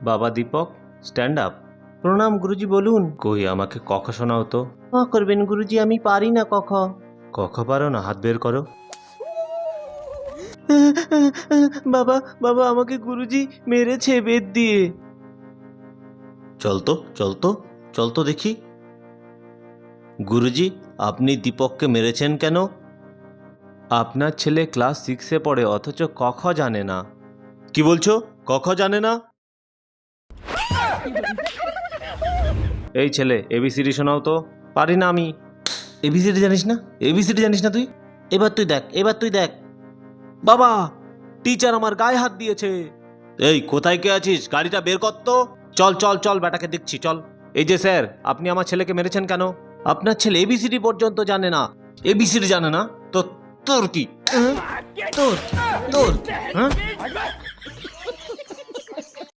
বাবা Dipak, stand up. প্রণাম গুরুজি, বলুন। কই আমাকে কখ শোনাও তো। করবেন গুরুজি, আমি পারি না কখ। কখ পারো না? হাত বের করো। বাবা বাবা, আমাকে গুরুজি মেরেছে বেত দিয়ে। চল তো চল তো চল তো দেখি। গুরুজি, আপনি দীপককে মেরেছেন কেন? আপনার ছেলে ক্লাস 6-এ পড়ে, অথচ কখ জানে না। কি বলছো? কখ জানে না? এই ছেলে, এবিসিডি শোনাও তো। পারি না আমি। এবিসিডি জানিস না? এবিসিডি জানিস না তুই? এবার তুই দেখ, এবার তুই দেখ। বাবা, টিচার আমার গায়ে হাত দিয়েছে। এই কোথায় কে আছিস? গাড়িটা বের কর তো। চল চল চল, বেটাকে দেখছি, চল। এই যে স্যার, আপনি আমার ছেলেকে মেরেছেন কেন? আপনার ছেলে এবিসিডি পর্যন্ত জানে না। এবিসিডি জানে না তো? তোর কি? তোর তোর হ্যাঁ?